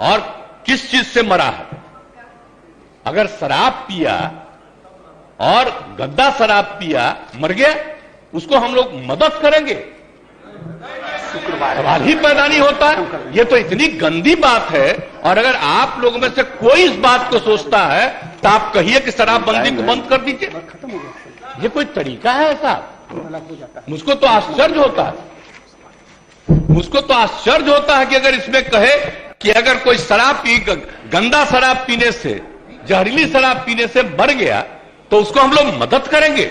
और किस चीज से मरा है। अगर शराब पिया और गंदा शराब पिया मर गया, उसको हम लोग मदद करेंगे? सवाल ही पैदा नहीं होता। ये तो इतनी गंदी बात है। और अगर आप लोगों में से कोई इस बात को सोचता है तो आप कहिए कि शराबबंदी को बंद कर दीजिए। ये कोई तरीका है ऐसा? मुझको तो आश्चर्य होता है, मुझको तो आश्चर्य होता है कि अगर इसमें कहे कि अगर कोई गंदा शराब पीने से, जहरीली शराब पीने से मर गया तो उसको हम लोग मदद करेंगे,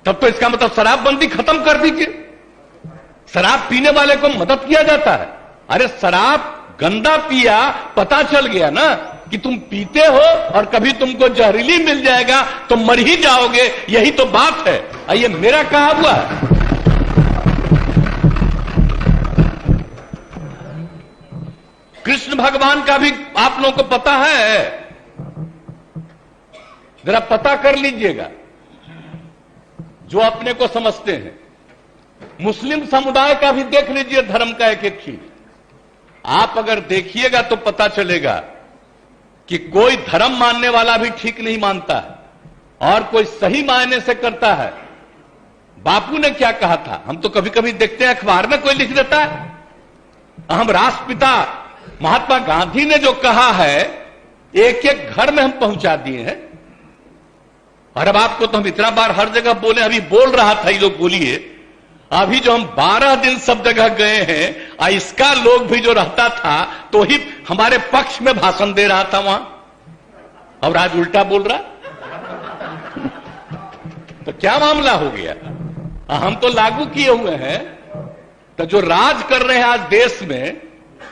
तब तो इसका मतलब शराबबंदी खत्म कर दीजिए। शराब पीने वाले को मदद किया जाता है। अरे शराब गंदा पिया, पता चल गया ना कि तुम पीते हो और कभी तुमको जहरीली मिल जाएगा तो मर ही जाओगे, यही तो बात है। ये मेरा कहा हुआ है। कृष्ण भगवान का भी आप लोगों को पता है, जरा पता कर लीजिएगा जो अपने को समझते हैं। मुस्लिम समुदाय का भी देख लीजिए, धर्म का एक एक चीज आप अगर देखिएगा तो पता चलेगा कि कोई धर्म मानने वाला भी ठीक नहीं मानता है और कोई सही मायने से करता है। बापू ने क्या कहा था, हम तो कभी कभी देखते हैं अखबार में कोई लिख देता है। हम राष्ट्रपिता महात्मा गांधी ने जो कहा है एक एक घर में हम पहुंचा दिए हैं। और अब आपको तो हम इतना बार हर जगह बोले, अभी बोल रहा था ये लोग, बोलिए अभी जो हम 12 दिन सब जगह गए हैं, इसका लोग भी जो रहता था तो ही हमारे पक्ष में भाषण दे रहा था वहां, और आज उल्टा बोल रहा। तो क्या मामला हो गया? हम तो लागू किए हुए हैं, तो जो राज कर रहे हैं आज देश में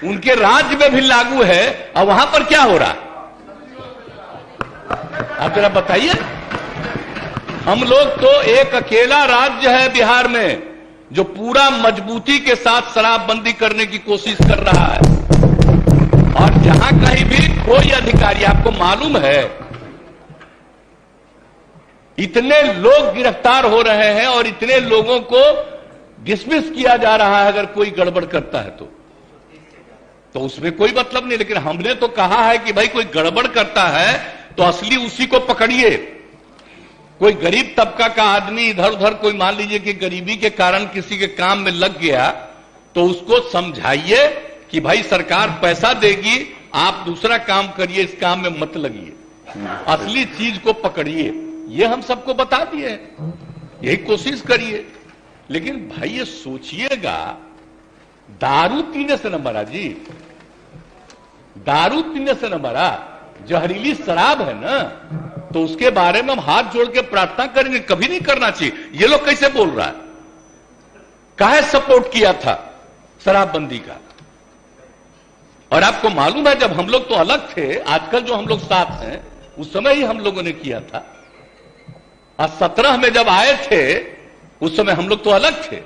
उनके राज्य में भी लागू है, और वहां पर क्या हो रहा? आप जरा बताइए। हम लोग तो एक अकेला राज्य है बिहार में जो पूरा मजबूती के साथ शराबबंदी करने की कोशिश कर रहा है। और जहां कहीं भी कोई अधिकारी, आपको मालूम है इतने लोग गिरफ्तार हो रहे हैं और इतने लोगों को डिसमिस किया जा रहा है अगर कोई गड़बड़ करता है तो उसमें कोई मतलब नहीं। लेकिन हमने तो कहा है कि भाई कोई गड़बड़ करता है तो असली उसी को पकड़िए। कोई गरीब तबका का आदमी इधर उधर, कोई मान लीजिए कि गरीबी के कारण किसी के काम में लग गया, तो उसको समझाइए कि भाई सरकार पैसा देगी, आप दूसरा काम करिए, इस काम में मत लगिए, असली चीज को पकड़िए। ये हम सबको बता दिए, यही कोशिश करिए। लेकिन भाई ये सोचिएगा, दारू पीने से न मरा जी, दारू पीने से न मरा, जहरीली शराब है ना, तो उसके बारे में हम हाथ जोड़ के प्रार्थना करेंगे, कभी नहीं करना चाहिए। ये लोग कैसे बोल रहा है? काहे सपोर्ट किया था शराबबंदी का? और आपको मालूम है जब हम लोग तो अलग थे, आजकल जो हम लोग साथ हैं, उस समय ही हम लोगों ने किया था। और 17 में जब आए थे उस समय हम लोग तो अलग थे,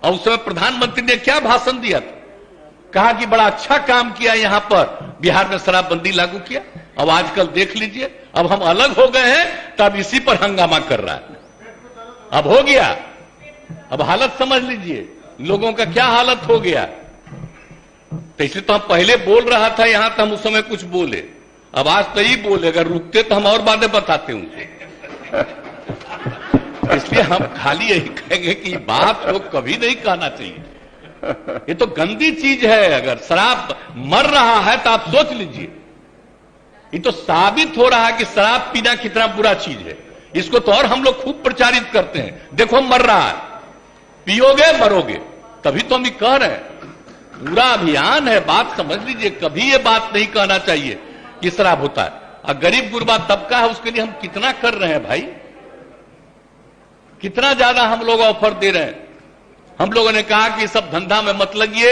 और उस समय प्रधानमंत्री ने क्या भाषण दिया था? कहा कि बड़ा अच्छा काम किया यहां पर, बिहार में शराबबंदी लागू किया। अब आजकल देख लीजिए, अब हम अलग हो गए हैं तब इसी पर हंगामा कर रहा है। अब हो गया, अब हालत समझ लीजिए लोगों का क्या हालत हो गया। तो इसलिए तो हम पहले बोल रहा था यहां, तो हम उस समय कुछ बोले, अब आज तो ही बोले। अगर रुकते तो हम और बातें बताते उनसे। इसलिए हम खाली यही कहेंगे कि बात को कभी नहीं कहना चाहिए। ये तो गंदी चीज है। अगर शराब मर रहा है तो आप सोच लीजिए, ये तो साबित हो रहा है कि शराब पीना कितना बुरा चीज है। इसको तो और हम लोग खूब प्रचारित करते हैं, देखो मर रहा है, पियोगे मरोगे। तभी तो हम ये कह रहे हैं, पूरा अभियान है। बात समझ लीजिए, कभी ये बात नहीं कहना चाहिए कि शराब होता है। और गरीब गुरबा तबका है, उसके लिए हम कितना कर रहे हैं भाई, कितना ज्यादा हम लोग ऑफर दे रहे हैं। हम लोगों ने कहा कि सब धंधा में मत लगिए,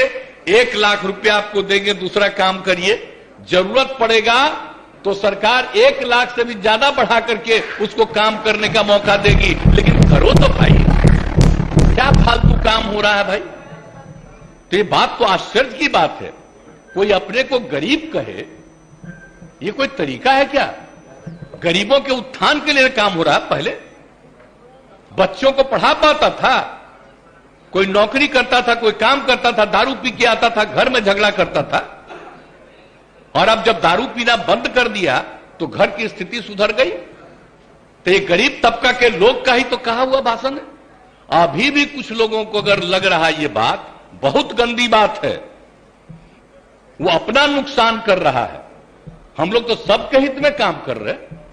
1 लाख रुपया आपको देंगे, दूसरा काम करिए। जरूरत पड़ेगा तो सरकार 1 लाख से भी ज्यादा बढ़ा करके उसको काम करने का मौका देगी। लेकिन करो तो भाई, क्या फालतू काम हो रहा है भाई। तो ये बात तो आश्चर्य की बात है, कोई अपने को गरीब कहे, ये कोई तरीका है क्या? गरीबों के उत्थान के लिए काम हो रहा है। पहले बच्चों को पढ़ा पाता था, कोई नौकरी करता था, कोई काम करता था, दारू पी के आता था, घर में झगड़ा करता था। और अब जब दारू पीना बंद कर दिया तो घर की स्थिति सुधर गई। तो ये गरीब तबका के लोग का ही तो कहा हुआ भाषण है। अभी भी कुछ लोगों को अगर लग रहा है ये बात बहुत गंदी बात है, वो अपना नुकसान कर रहा है। हम लोग तो सबके हित में काम कर रहे हैं।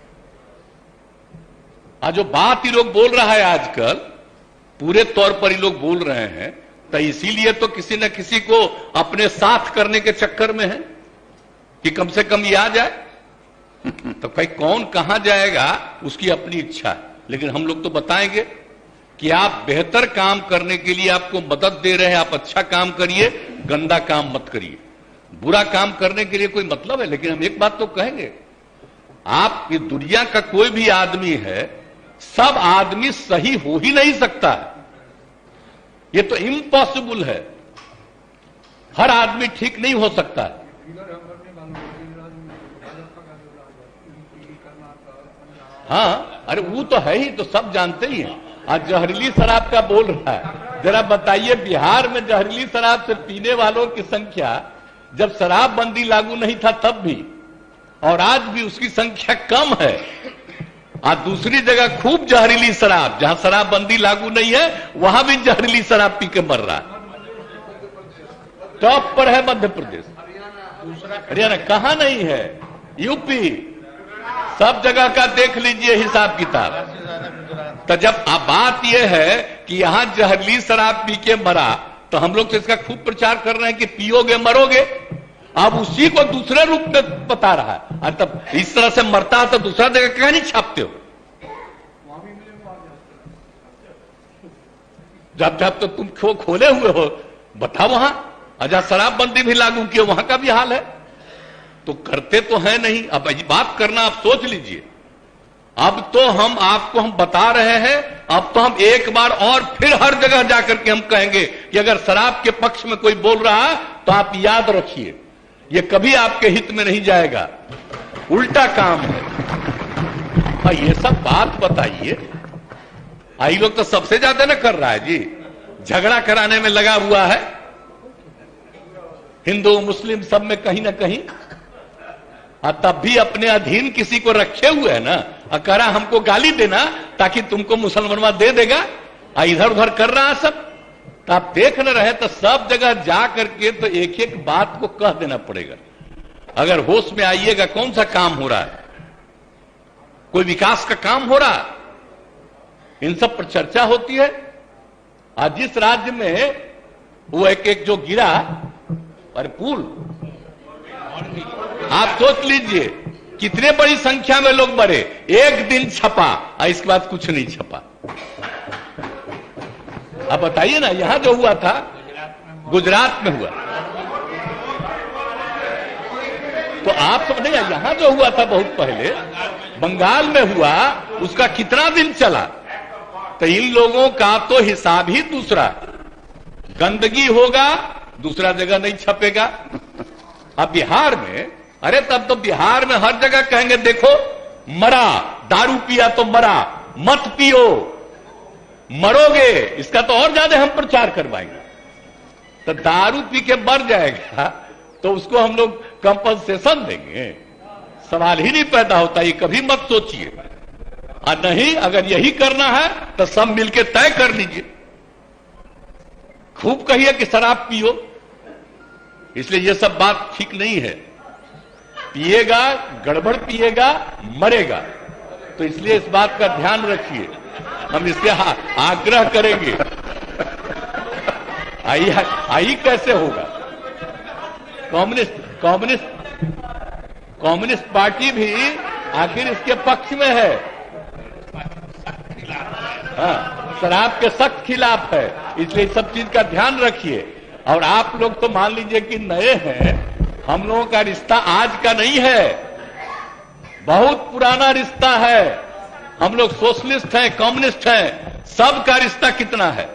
आज जो बात ही लोग बोल रहा है आजकल पूरे तौर पर ही लोग बोल रहे हैं, तो इसीलिए तो किसी न किसी को अपने साथ करने के चक्कर में है कि कम से कम ये आ जाए। तो भाई कौन कहां जाएगा उसकी अपनी इच्छा है, लेकिन हम लोग तो बताएंगे कि आप बेहतर काम करने के लिए आपको मदद दे रहे हैं, आप अच्छा काम करिए, गंदा काम मत करिए। बुरा काम करने के लिए कोई मतलब है, लेकिन हम एक बात तो कहेंगे, आप ये दुनिया का कोई भी आदमी है, सब आदमी सही हो ही नहीं सकता है। ये तो इम्पॉसिबल है, हर आदमी ठीक नहीं हो सकता है। हाँ, अरे वो तो है ही, तो सब जानते ही हैं। आज जहरीली शराब का बोल रहा है, जरा बताइए बिहार में जहरीली शराब से पीने वालों की संख्या जब शराबबंदी लागू नहीं था तब भी, और आज भी उसकी संख्या कम है। आज दूसरी जगह खूब जहरीली शराब, जहां शराबबंदी लागू नहीं है वहां भी जहरीली शराब पी के मर रहा है। टॉप पर है मध्य प्रदेश, हरियाणा कहां नहीं है, यूपी, सब जगह का देख लीजिए हिसाब किताब। तो जब अब बात यह है कि यहां जहरीली शराब पी के मरा, तो हम लोग तो इसका खूब प्रचार कर रहे हैं कि पियोगे मरोगे। अब उसी को दूसरे रूप में बता रहा है। और तब इस तरह से मरता है तो दूसरा जगह क्या नहीं छापते हो? जब जब तो तुम खोले हुए हो, बताओ वहां अजा शराबबंदी भी लागू किए, वहां का भी हाल है। तो करते तो है नहीं। अब बात करना आप सोच लीजिए। अब तो हम आपको हम बता रहे हैं, अब तो हम एक बार और फिर हर जगह जाकर के हम कहेंगे कि अगर शराब के पक्ष में कोई बोल रहा है तो आप याद रखिए, ये कभी आपके हित में नहीं जाएगा, उल्टा काम है। और ये सब बात बताइए, आई लोग तो सबसे ज्यादा ना कर रहा है जी, झगड़ा कराने में लगा हुआ है, हिंदू मुस्लिम सब में कहीं ना कहीं। तब भी अपने अधीन किसी को रखे हुए है ना, करा हमको गाली देना ताकि तुमको मुसलमानवा दे देगा, इधर उधर कर रहा है सब। तो आप देख न रहे तो सब जगह जा करके तो एक एक बात को कह देना पड़ेगा। अगर होश में आइएगा, कौन सा काम हो रहा है, कोई विकास का काम हो रहा है, इन सब पर चर्चा होती है। आज जिस राज्य में वो एक जो गिरा, अरे पुल, आप सोच लीजिए कितने बड़ी संख्या में लोग मरे, एक दिन छपा और इसके बाद कुछ नहीं छपा। अब बताइए ना, यहां जो हुआ था गुजरात में हुआ, तो आप समझे, यहां जो हुआ था बहुत पहले बंगाल में हुआ, उसका कितना दिन चला। तो इन लोगों का तो हिसाब ही दूसरा, गंदगी होगा दूसरा जगह नहीं छपेगा। अब बिहार में, अरे तब तो बिहार में हर जगह कहेंगे देखो मरा, दारू पिया तो मरा, मत पियो मरोगे, इसका तो और ज्यादा हम प्रचार करवाएंगे। तो दारू पी के मर जाएगा तो उसको हम लोग कंपनसेशन देंगे, सवाल ही नहीं पैदा होता। ये कभी मत सोचिए। और नहीं, अगर यही करना है तो सब मिलके तय कर लीजिए, खूब कहिए कि शराब पियो। इसलिए ये सब बात ठीक नहीं है। पिएगा, गड़बड़ पिएगा, मरेगा। तो इसलिए इस बात का ध्यान रखिए, हम इससे आग्रह करेंगे। आई कैसे होगा? कम्युनिस्ट पार्टी भी आखिर इसके पक्ष में है, हाँ, शराब के सख्त खिलाफ है। इसलिए सब चीज का ध्यान रखिए। और आप लोग तो मान लीजिए कि नए हैं, हम लोगों का रिश्ता आज का नहीं है, बहुत पुराना रिश्ता है। हम लोग सोशलिस्ट हैं, कम्युनिस्ट हैं, सबका रिश्ता कितना है।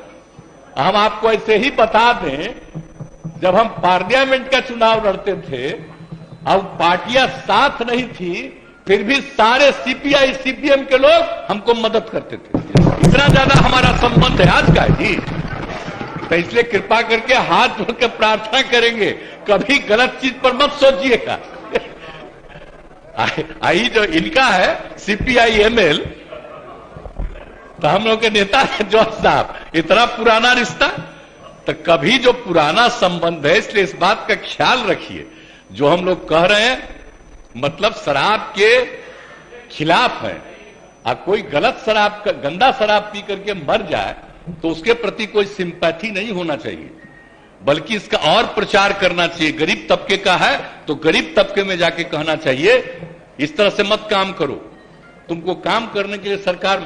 हम आपको ऐसे ही बता दें, जब हम पार्लियामेंट का चुनाव लड़ते थे, अब पार्टियां साथ नहीं थी, फिर भी सारे सीपीआई सीपीएम के लोग हमको मदद करते थे। इतना ज्यादा हमारा संबंध है आज का जी। तो इसलिए कृपा करके हाथ जोड़ के प्रार्थना करेंगे, कभी गलत चीज पर मत सोचिएगा। आई जो इनका है CPI-ML, तो हम लोग के नेता है जॉर्ज साहब, इतना पुराना रिश्ता। तो कभी जो पुराना संबंध है, इसलिए इस बात का ख्याल रखिए। जो हम लोग कह रहे हैं मतलब शराब के खिलाफ है, और कोई गलत शराब, गंदा शराब पी करके मर जाए तो उसके प्रति कोई सिंपैथी नहीं होना चाहिए, बल्कि इसका और प्रचार करना चाहिए। गरीब तबके का है तो गरीब तबके में जाके कहना चाहिए इस तरह से मत काम करो, तुमको काम करने के लिए सरकार